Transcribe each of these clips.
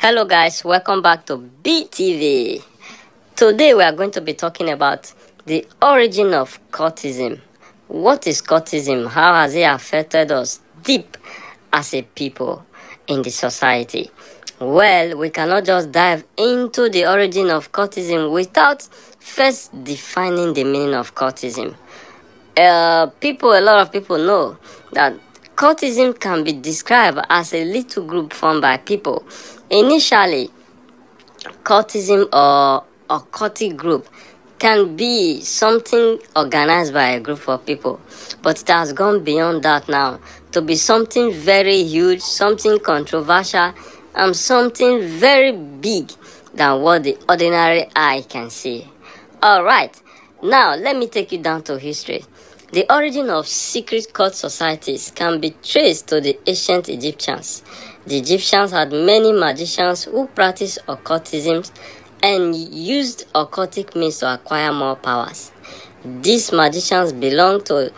Hello guys, welcome back to BTV. Today we are going to be talking about the origin of cultism. What is cultism? How has it affected us deep as a people in the society? Well, we cannot just dive into the origin of cultism without first defining the meaning of cultism. A lot of people know that cultism can be described as a little group formed by people. Initially, cultism or occultic group can be something organized by a group of people, but it has gone beyond that now to be something very huge, something controversial, and something very big than what the ordinary eye can see. Alright, now let me take you down to history. The origin of secret cult societies can be traced to the ancient Egyptians. The Egyptians had many magicians who practiced occultism and used occultic means to acquire more powers. These magicians belonged to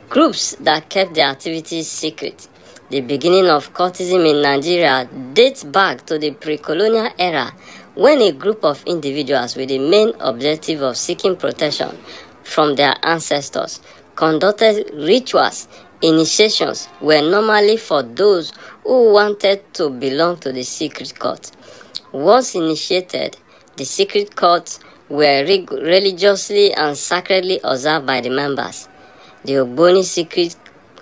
groups that kept their activities secret. The beginning of cultism in Nigeria dates back to the pre-colonial era, when a group of individuals with the main objective of seeking protection from their ancestors conducted rituals. Initiations were normally for those who wanted to belong to the secret cult. Once initiated, the secret cults were religiously and sacredly observed by the members. The Ogboni secret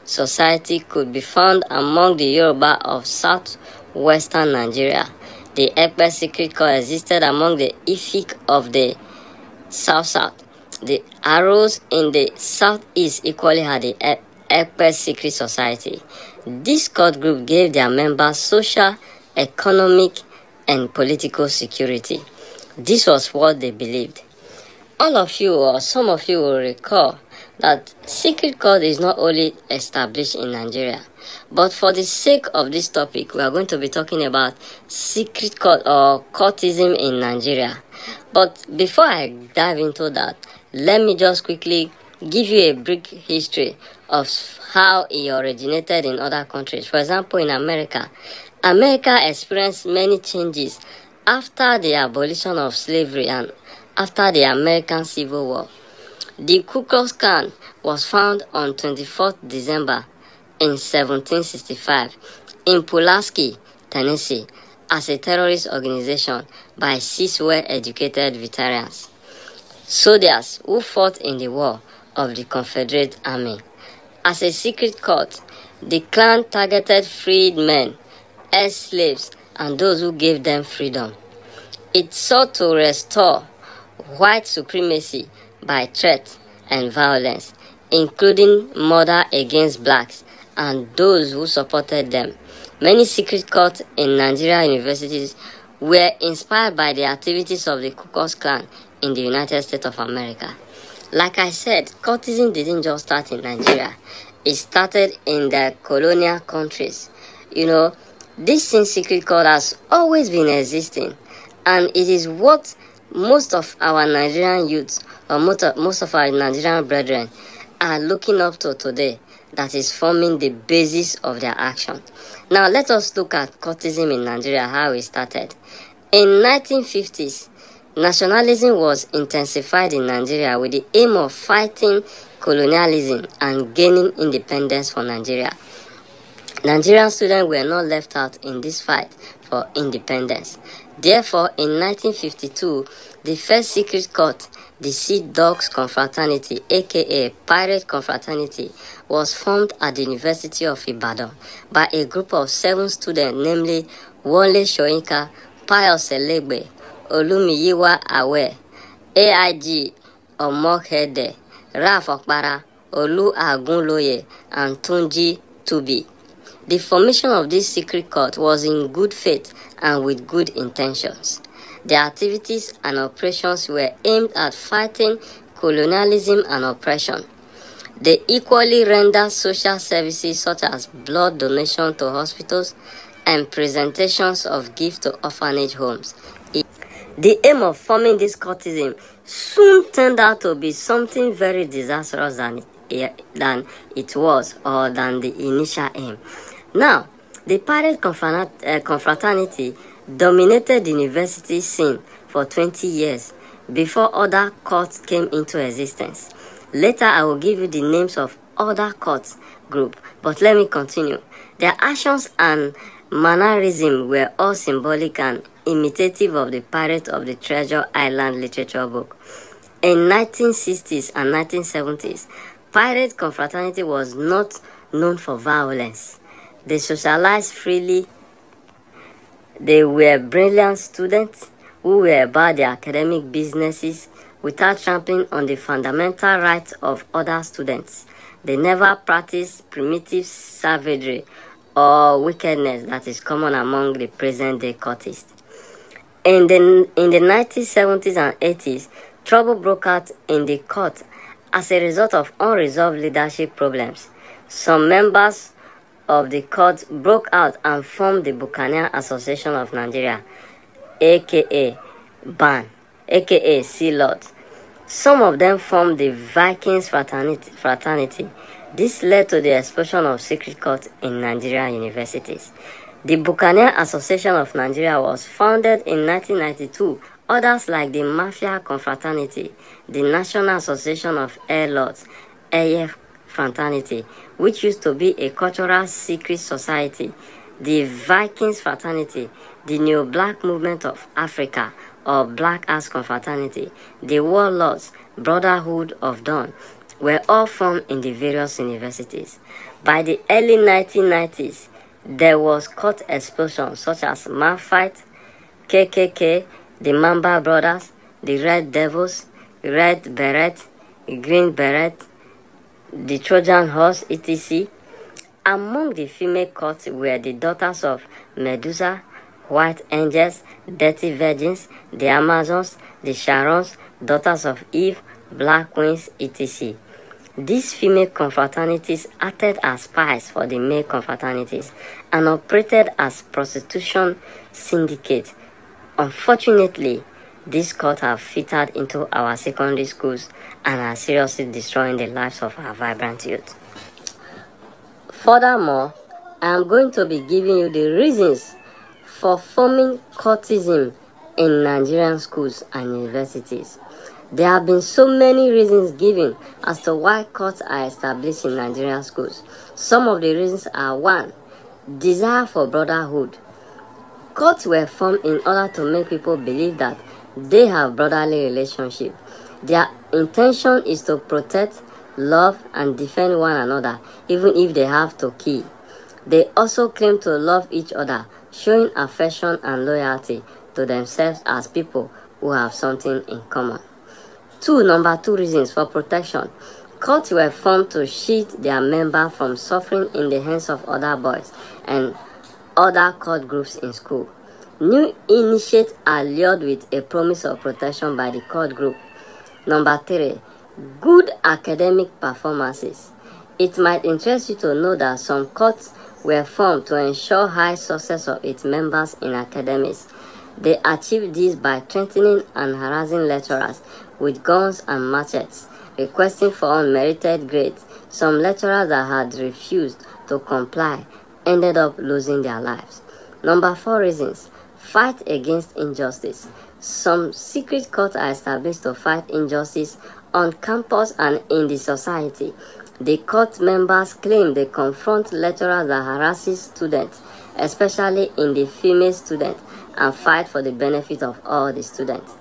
society could be found among the Yoruba of southwestern Nigeria. The Ekpe secret cult existed among the Ifik of the south-south. The Aros in the southeast equally had the Ekpe secret society. This cult group gave their members social, economic, and political security. This was what they believed. All of you or some of you will recall that secret cult is not only established in Nigeria, but for the sake of this topic, we are going to be talking about secret cult or cultism in Nigeria. But before I dive into that, let me just quickly give you a brief history of how it originated in other countries. For example, in America experienced many changes after the abolition of slavery and after the American Civil War. The Ku Klux Klan was found on 24th December in 1765 in Pulaski, Tennessee, as a terrorist organization by 6 well-educated veterans, soldiers who fought in the war of the Confederate Army. As a secret cult, the Klan targeted freedmen, ex-slaves, and those who gave them freedom. It sought to restore white supremacy by threat and violence, including murder against blacks and those who supported them. Many secret cults in Nigerian universities were inspired by the activities of the Ku Klux Klan in the United States of America. Like I said, cultism didn't just start in Nigeria. It started in the colonial countries. This secret cult has always been existing, and it is what most of our Nigerian youths or most of our Nigerian brethren are looking up to today, that is forming the basis of their action. Now let us look at cultism in Nigeria, how it started. In 1950s, nationalism was intensified in Nigeria with the aim of fighting colonialism and gaining independence for Nigeria. Nigerian students were not left out in this fight for independence. Therefore, in 1952, the first secret cult, the Sea Dogs Confraternity, aka Pirate Confraternity, was formed at the University of Ibadan by a group of 7 students, namely Wole Soyinka, Pius Elegbe, Olumiyiwa Awe, AIG Omokhede, Ralph Okpara, Olu Agunloye, and Tunji Tubi. The formation of this secret cult was in good faith and with good intentions. Their activities and operations were aimed at fighting colonialism and oppression. They equally rendered social services such as blood donation to hospitals and presentations of gifts to orphanage homes. The aim of forming this cultism soon turned out to be something very disastrous than it was, or than the initial aim. Now, the pirate confraternity dominated the university scene for 20 years before other cults came into existence. Later, I will give you the names of other cult group, but let me continue. Their actions and mannerism were all symbolic and imitative of the Pirate of the Treasure Island literature book. In 1960s and 1970s, pirate confraternity was not known for violence. They socialized freely. They were brilliant students who were about their academic businesses without trampling on the fundamental rights of other students. They never practiced primitive savagery or wickedness that is common among the present-day cultists. In the 1970s and 80s, trouble broke out in the cult as a result of unresolved leadership problems. Some members of the cult broke out and formed the Buccaneer Association of Nigeria, aka BAN, aka Sea Lord. Some of them formed the Vikings fraternity. This led to the explosion of secret cults in Nigerian universities. The Buccaneer Association of Nigeria was founded in 1992. Others like the Mafia Confraternity, the National Association of Air Lords, eiye fraternity, which used to be a cultural secret society, the Vikings fraternity, the New Black Movement of Africa, or Black Ass Confraternity, the Warlords, Brotherhood of Dawn, were all formed in the various universities. By the early 1990s, there was cult explosion such as maphite, KKK, the Mamba Brothers, the Red Devils, Red Beret, Green Beret, the Trojan Horse, etc. Among the female cults were the Daughters of Medusa, White Angels, Dirty Virgins, the Amazons, the Sharons, Daughters of Eve, Black Queens, etc. These female confraternities acted as spies for the male confraternities and operated as prostitution syndicates. Unfortunately, these cults have filtered into our secondary schools and are seriously destroying the lives of our vibrant youth. Furthermore, I am going to be giving you the reasons for forming cultism in Nigerian schools and universities. There have been so many reasons given as to why cults are established in Nigerian schools. Some of the reasons are: 1. Desire for brotherhood. Cults were formed in order to make people believe that they have brotherly relationship. Their intention is to protect, love, and defend one another, even if they have to kill. They also claim to love each other, showing affection and loyalty to themselves as people who have something in common. Number two reasons for protection. Cults were formed to shield their members from suffering in the hands of other boys and other cult groups in school. New initiates are lured with a promise of protection by the cult group. Number 3, good academic performances. It might interest you to know that some cults were formed to ensure high success of its members in academics. They achieved this by threatening and harassing lecturers with guns and machetes, requesting for unmerited grades. Some lecturers that had refused to comply ended up losing their lives. Number 4 reasons. Fight against injustice. Some secret cults are established to fight injustice on campus and in the society. The cult members claim they confront lecturers that harasses students, especially in the female students, and fight for the benefit of all the students.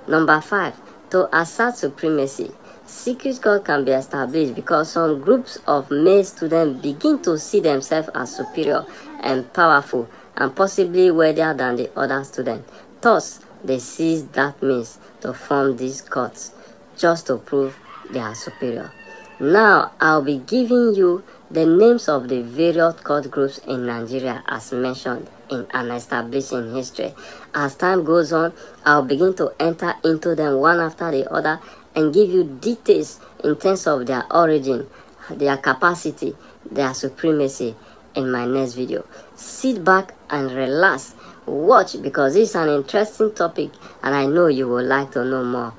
Number 5, to assert supremacy. Secret cult can be established because some groups of male students begin to see themselves as superior and powerful and possibly wealthier than the other students. Thus, they seize that means to form these cults just to prove they are superior. Now, I'll be giving you the names of the various cult groups in Nigeria as mentioned in and established in history. As time goes on, I'll begin to enter into them one after the other and give you details in terms of their origin, their capacity, their supremacy in my next video. Sit back and relax. Watch, because this is an interesting topic and I know you would like to know more.